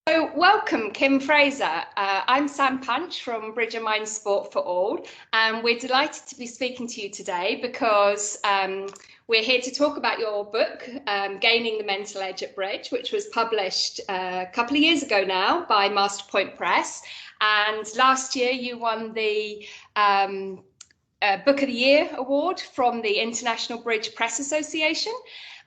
So welcome, Kim Frazer. I'm Sam Punch from Bridge and Mind Sport for All, and we're delighted to be speaking to you today because we're here to talk about your book, Gaining the Mental Edge at Bridge, which was published a couple of years ago now by Masterpoint Press. And last year you won the Book of the Year award from the International Bridge Press Association.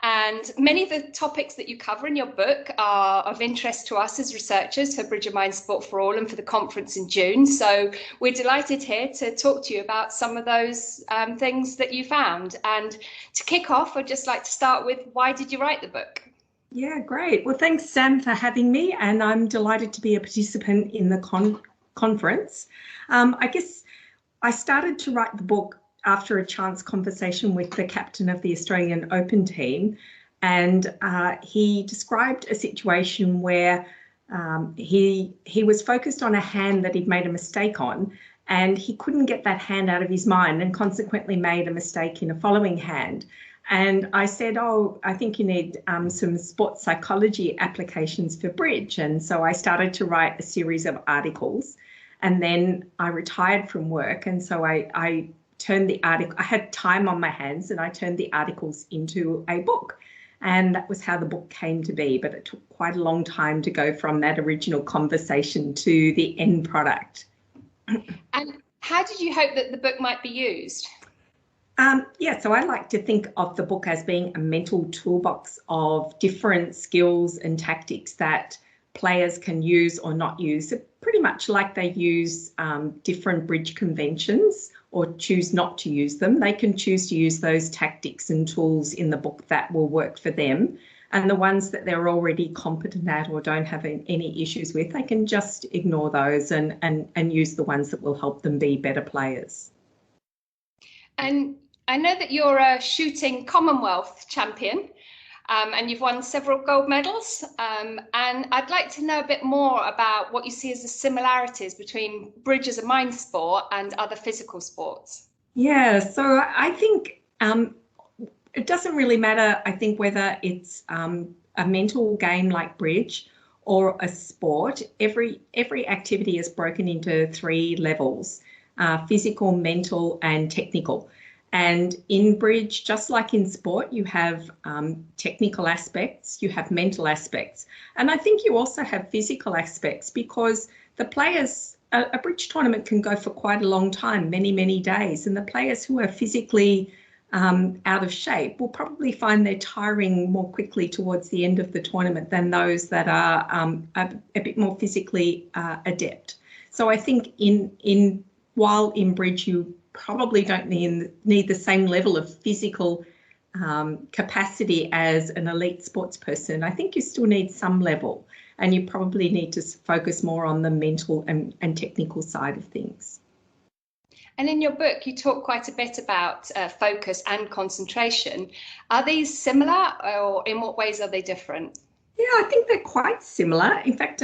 And many of the topics that you cover in your book are of interest to us as researchers for Bridge and Mind Sport for All and for the conference in June. So we're delighted here to talk to you about some of those things that you found. And to kick off, I'd just like to start with, why did you write the book? Yeah, great. Well, thanks, Sam, for having me. And I'm delighted to be a participant in the conference. I guess I started to write the book after a chance conversation with the captain of the Australian Open team, and he described a situation where he was focused on a hand that he'd made a mistake on, and he couldn't get that hand out of his mind and consequently made a mistake in a following hand. And I said, oh, I think you need some sports psychology applications for bridge. And so I started to write a series of articles, and then I retired from work, and so I turned the article, I had time on my hands, and I turned the articles into a book. And that was how the book came to be. But it took quite a long time to go from that original conversation to the end product. And how did you hope that the book might be used? So I like to think of the book as being a mental toolbox of different skills and tactics that players can use or not use, pretty much like they use different bridge conventions or choose not to use them. They can choose to use those tactics and tools in the book that will work for them. And the ones that they're already competent at or don't have any issues with, they can just ignore those and use the ones that will help them be better players. And I know that you're a shooting Commonwealth champion. And you've won several gold medals. And I'd like to know a bit more about what you see as the similarities between bridge as a mind sport and other physical sports. Yeah, so I think it doesn't really matter, I think, whether it's a mental game like bridge or a sport. Every activity is broken into three levels, physical, mental, and technical. And in bridge, just like in sport, you have technical aspects, you have mental aspects. And I think you also have physical aspects, because the players, a bridge tournament can go for quite a long time, many, many days. And the players who are physically out of shape will probably find they're tiring more quickly towards the end of the tournament than those that are a bit more physically adept. So I think while in bridge you probably don't need the same level of physical capacity as an elite sports person, I think you still need some level, and you probably need to focus more on the mental and technical side of things. And in your book, you talk quite a bit about focus and concentration. Are these similar, or in what ways are they different? Yeah, I think they're quite similar. In fact,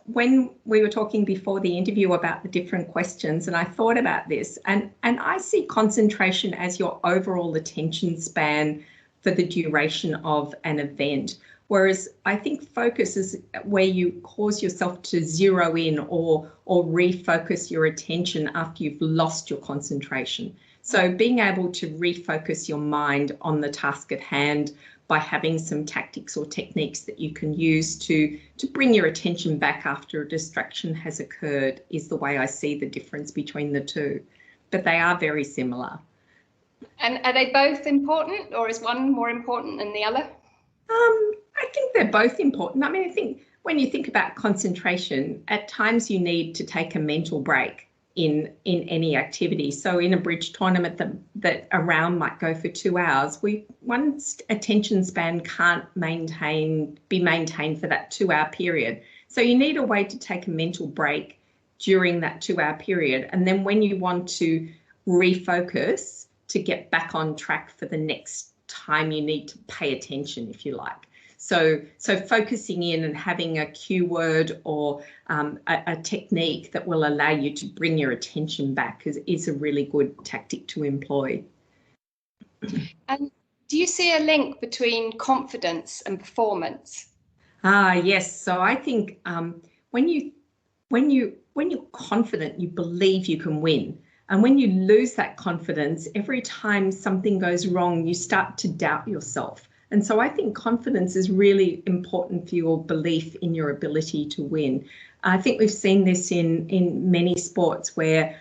when we were talking before the interview about the different questions, and I thought about this, and I see concentration as your overall attention span for the duration of an event, whereas I think focus is where you cause yourself to zero in or refocus your attention after you've lost your concentration. So being able to refocus your mind on the task at hand by having some tactics or techniques that you can use to bring your attention back after a distraction has occurred is the way I see the difference between the two. But they are very similar. And are they both important, or is one more important than the other? I think they're both important. I mean, I think when you think about concentration, at times you need to take a mental break in any activity. So in a bridge tournament that a round might go for 2 hours, one's attention span can't be maintained for that 2-hour period. So you need a way to take a mental break during that 2-hour period. And then when you want to refocus, to get back on track for the next time you need to pay attention, if you like. So focusing in and having a cue word or a technique that will allow you to bring your attention back is a really good tactic to employ. And do you see a link between confidence and performance? Yes. So I think when you when you're confident, you believe you can win. And when you lose that confidence, every time something goes wrong, you start to doubt yourself. And so I think confidence is really important for your belief in your ability to win. I think we've seen this in many sports where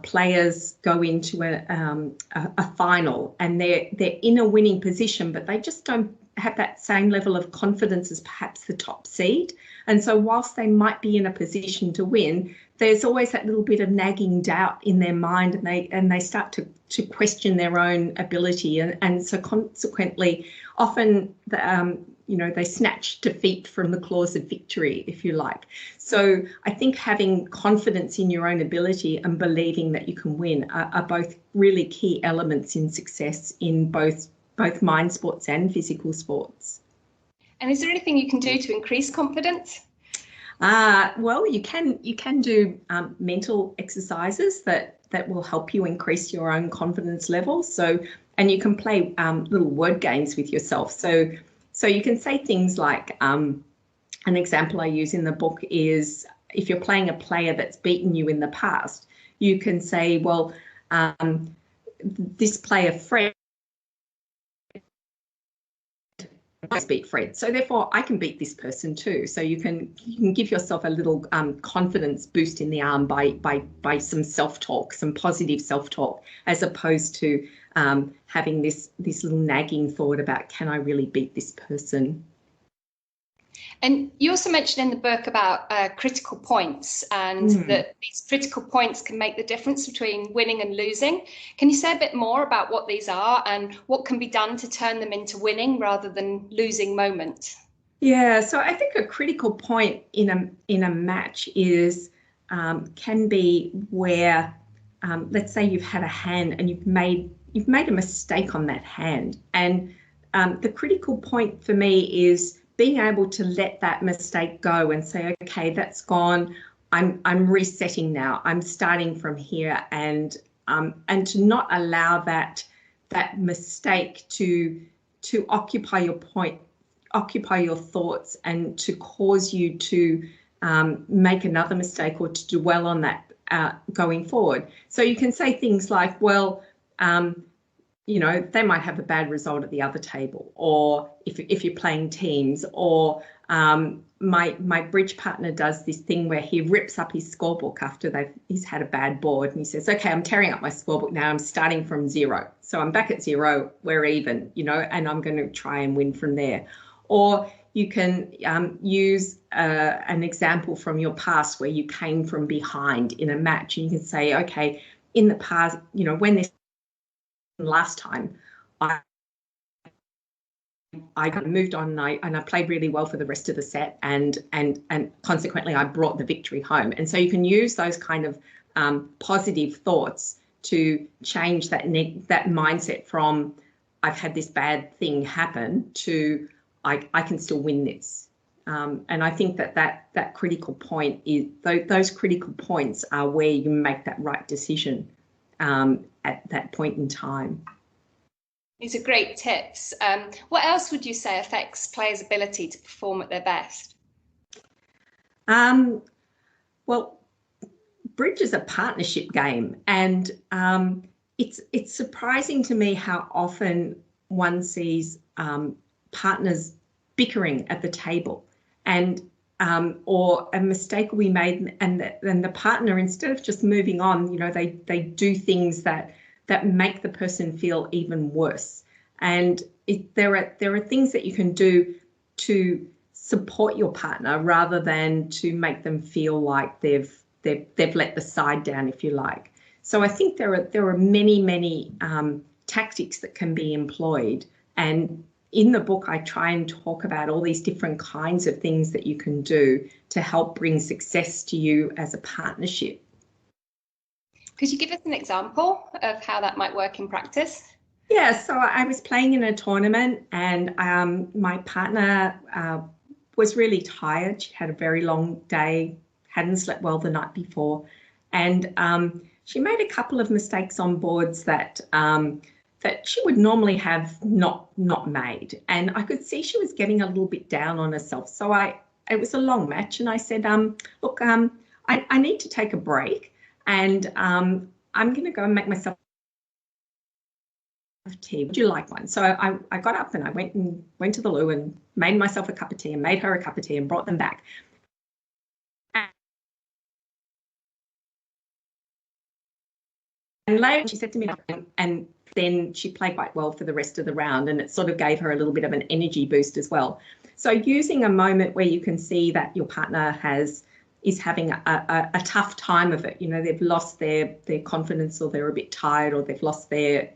players go into a final and they're in a winning position, but they just don't have that same level of confidence as perhaps the top seed. And so whilst they might be in a position to win, there's always that little bit of nagging doubt in their mind, and they start to question their own ability, and so consequently often they snatch defeat from the claws of victory, if you like. So I think having confidence in your own ability and believing that you can win are both really key elements in success in both mind sports and physical sports. And is there anything you can do to increase confidence? Well, you can do mental exercises that will help you increase your own confidence levels. So, and you can play little word games with yourself. So you can say things like, an example I use in the book is, if you're playing a player that's beaten you in the past, you can say, well, this player, Fred, beat Fred, so therefore I can beat this person too. So you can give yourself a little confidence boost in the arm by some self-talk, some positive self-talk, as opposed to having this little nagging thought about, can I really beat this person? And you also mentioned in the book about critical points, and that these critical points can make the difference between winning and losing. Can you say a bit more about what these are and what can be done to turn them into winning rather than losing moments? Yeah, so I think a critical point in a match is can be where, let's say you've had a hand and you've made a mistake on that hand, and the critical point for me is being able to let that mistake go and say, okay, that's gone. I'm resetting now. I'm starting from here, and to not allow that mistake to occupy your point, occupy your thoughts, and to cause you to make another mistake or to dwell on that going forward. So you can say things like, well, they might have a bad result at the other table, or if you're playing teams, or my bridge partner does this thing where he rips up his scorebook after he's had a bad board, and he says, okay, I'm tearing up my scorebook now, I'm starting from zero. So I'm back at zero, we're even, and I'm going to try and win from there. Or you can use an example from your past where you came from behind in a match, and you can say, okay, in the past, when this last time, I moved on and I played really well for the rest of the set, and consequently I brought the victory home. And so you can use those kind of positive thoughts to change that mindset from, I've had this bad thing happen, to I can still win this. And I think that critical point is, those critical points are where you make that right decision at that point in time. These are great tips. What else would you say affects players' ability to perform at their best? Well, bridge is a partnership game, and it's surprising to me how often one sees partners bickering at the table, and or a mistake will be made, and the partner, instead of just moving on, they do things that make the person feel even worse. And there are things that you can do to support your partner rather than to make them feel like they've let the side down, if you like. So I think there are many tactics that can be employed, and in the book I try and talk about all these different kinds of things that you can do to help bring success to you as a partnership. Could you give us an example of how that might work in practice? Yeah, so I was playing in a tournament, and my partner was really tired. She had a very long day, hadn't slept well the night before, and she made a couple of mistakes on boards that that she would normally have not made. And I could see she was getting a little bit down on herself. So it was a long match, and I said, look, I need to take a break, and I'm going to go and make myself tea. Would you like one? So I got up and I went to the loo and made myself a cup of tea and made her a cup of tea and brought them back. And later she said to me, and then she played quite well for the rest of the round, and it sort of gave her a little bit of an energy boost as well. So using a moment where you can see that your partner is having a tough time of it, they've lost their confidence, or they're a bit tired, or they've lost their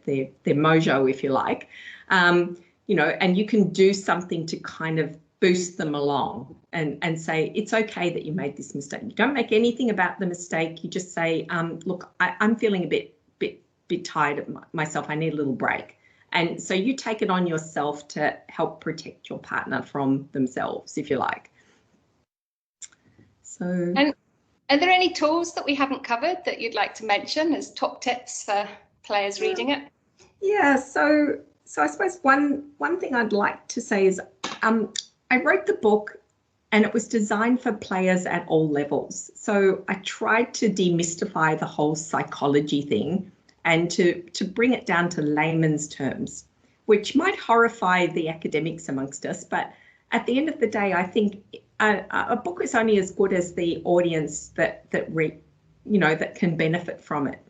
mojo, if you like, and you can do something to kind of boost them along and say, it's okay that you made this mistake. You don't make anything about the mistake. You just say, look, I'm feeling a bit tired of myself. I need a little break. And so you take it on yourself to help protect your partner from themselves, if you like. So, and are there any tools that we haven't covered that you'd like to mention as top tips for players reading it? Yeah, so I suppose one thing I'd like to say is I wrote the book and it was designed for players at all levels. So I tried to demystify the whole psychology thing and to bring it down to layman's terms, which might horrify the academics amongst us. But at the end of the day, I think a book is only as good as the audience that can benefit from it.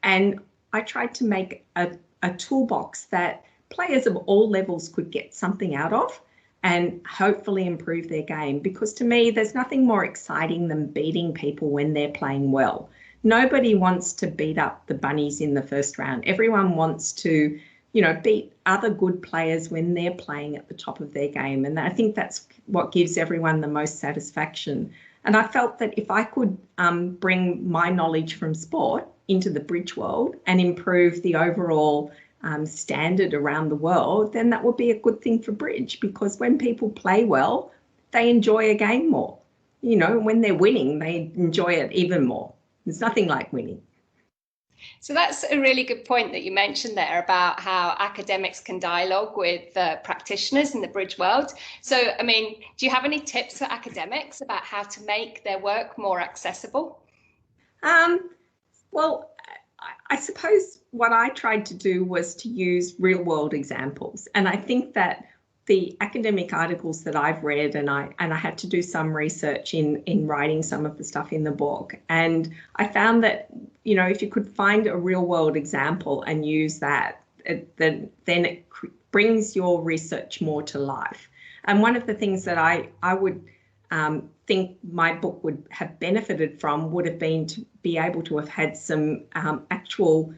And I tried to make a toolbox that players of all levels could get something out of and hopefully improve their game. Because to me, there's nothing more exciting than beating people when they're playing well. Nobody wants to beat up the bunnies in the first round. Everyone wants to, beat other good players when they're playing at the top of their game. And I think that's what gives everyone the most satisfaction. And I felt that if I could bring my knowledge from sport into the bridge world and improve the overall standard around the world, then that would be a good thing for bridge, because when people play well, they enjoy a game more. When they're winning, they enjoy it even more. There's nothing like winning. So that's a really good point that you mentioned there about how academics can dialogue with practitioners in the bridge world. So, do you have any tips for academics about how to make their work more accessible? Well, I suppose what I tried to do was to use real world examples. And I think that the academic articles that I've read, and I had to do some research in writing some of the stuff in the book. And I found that, if you could find a real world example and use that, then it brings your research more to life. And one of the things that I would think my book would have benefited from would have been to be able to have had some actual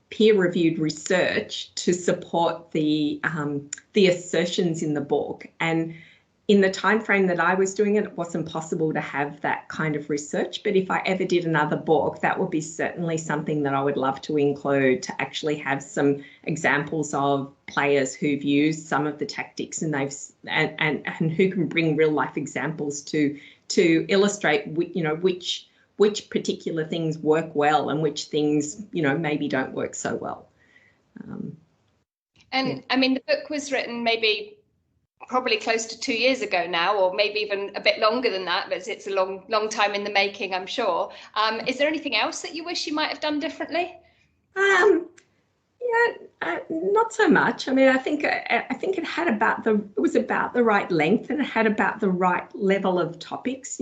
peer-reviewed research to support the assertions in the book. And in the time frame that I was doing it, it wasn't possible to have that kind of research. But if I ever did another book, that would be certainly something that I would love to include, to actually have some examples of players who've used some of the tactics and and who can bring real life examples to illustrate which particular things work well and which things, maybe don't work so well. Yeah. The book was written probably close to 2 years ago now, or maybe even a bit longer than that, but it's a long time in the making, I'm sure. Is there anything else that you wish you might have done differently? Not so much. I think it had it was about the right length, and it had about the right level of topics.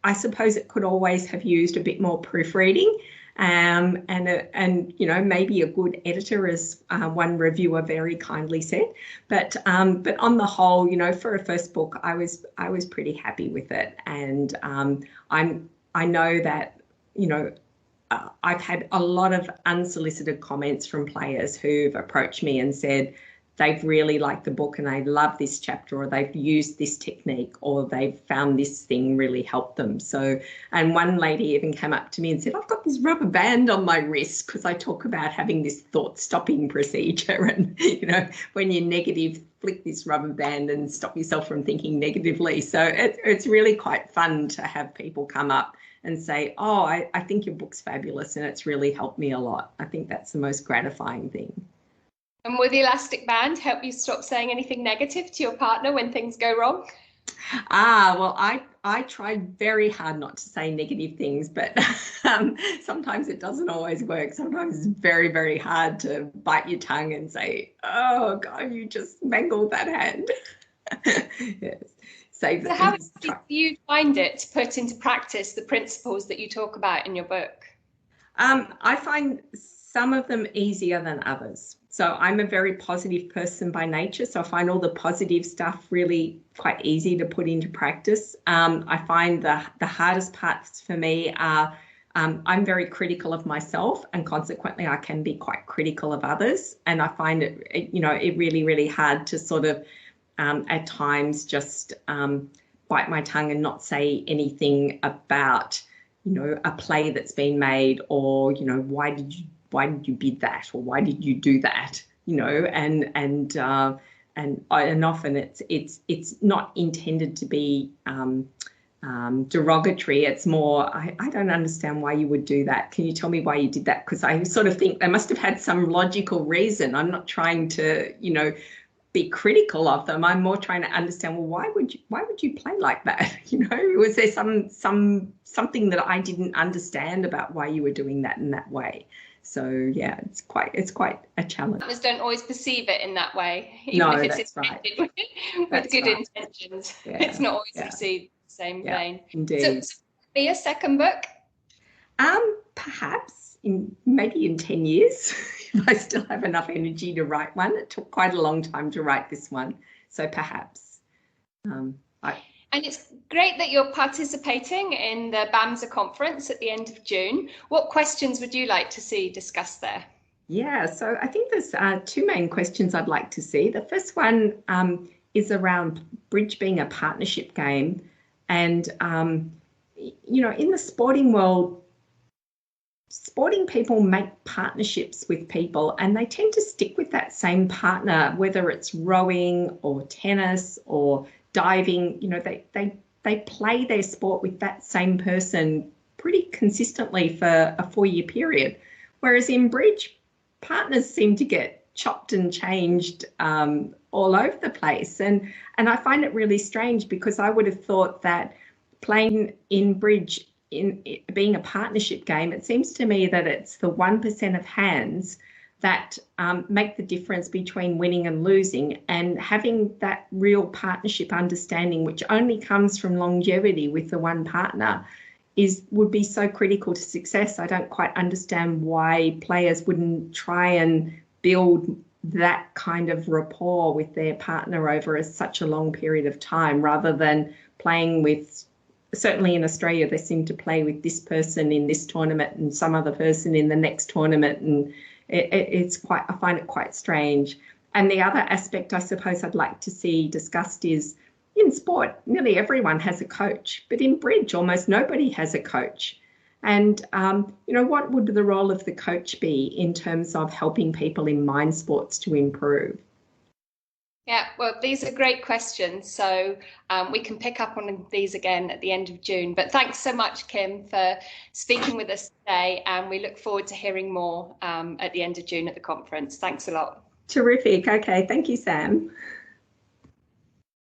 I suppose it could always have used a bit more proofreading, and maybe a good editor, as one reviewer very kindly said. But on the whole, for a first book, I was pretty happy with it, and I know that I've had a lot of unsolicited comments from players who've approached me and said they've really liked the book and they love this chapter, or they've used this technique, or they've found this thing really helped them. So, and one lady even came up to me and said, I've got this rubber band on my wrist because I talk about having this thought stopping procedure. And, when your negative flick this rubber band and stop yourself from thinking negatively. So it's really quite fun to have people come up and say, oh, I think your book's fabulous and it's really helped me a lot. I think that's the most gratifying thing. And will the elastic band help you stop saying anything negative to your partner when things go wrong? Well, I tried very hard not to say negative things, but sometimes it doesn't always work. Sometimes it's very, very hard to bite your tongue and say, oh, God, you just mangled that hand. Yes. So how do you find it to put into practice the principles that you talk about in your book? I find some of them easier than others. So I'm a very positive person by nature, so I find all the positive stuff really quite easy to put into practice. I find the hardest parts for me are I'm very critical of myself, and consequently I can be quite critical of others. And I find it really, really hard to sort of at times just bite my tongue and not say anything about, a play that's been made, or, why did you bid that, or why did you do that, and often it's not intended to be derogatory. It's more, I don't understand why you would do that. Can you tell me why you did that? Because I sort of think they must have had some logical reason. I'm not trying to, be critical of them. I'm more trying to understand, well, why would you play like that? Was there something that I didn't understand about why you were doing that in that way? So yeah, it's quite a challenge. Partners don't always perceive it in that way, even if it's intended with good intentions. Yeah, it's not always received the same vein. Indeed. So be a second book? Perhaps maybe in 10 years, if I still have enough energy to write one. It took quite a long time to write this one, so perhaps. And it's great that you're participating in the BAMSA conference at the end of June. What questions would you like to see discussed there? Yeah, so I think there's two main questions I'd like to see. The first one is around bridge being a partnership game. And, in the sporting world, sporting people make partnerships with people, and they tend to stick with that same partner, whether it's rowing or tennis or diving. They play their sport with that same person pretty consistently for a 4-year period. Whereas in bridge, partners seem to get chopped and changed all over the place. And I find it really strange, because I would have thought that playing in bridge, in it being a partnership game, it seems to me that it's the 1% of hands that make the difference between winning and losing, and having that real partnership understanding, which only comes from longevity with the one partner, would be so critical to success. I don't quite understand why players wouldn't try and build that kind of rapport with their partner over such a long period of time, rather than playing with, certainly in Australia, they seem to play with this person in this tournament and some other person in the next tournament, and I find it quite strange. And the other aspect I suppose I'd like to see discussed is, in sport, nearly everyone has a coach, but in bridge, almost nobody has a coach. And, what would the role of the coach be in terms of helping people in mind sports to improve? Yeah, well, these are great questions. So we can pick up on these again at the end of June. But thanks so much, Kim, for speaking with us today. And we look forward to hearing more at the end of June at the conference. Thanks a lot. Terrific. Okay. Thank you, Sam.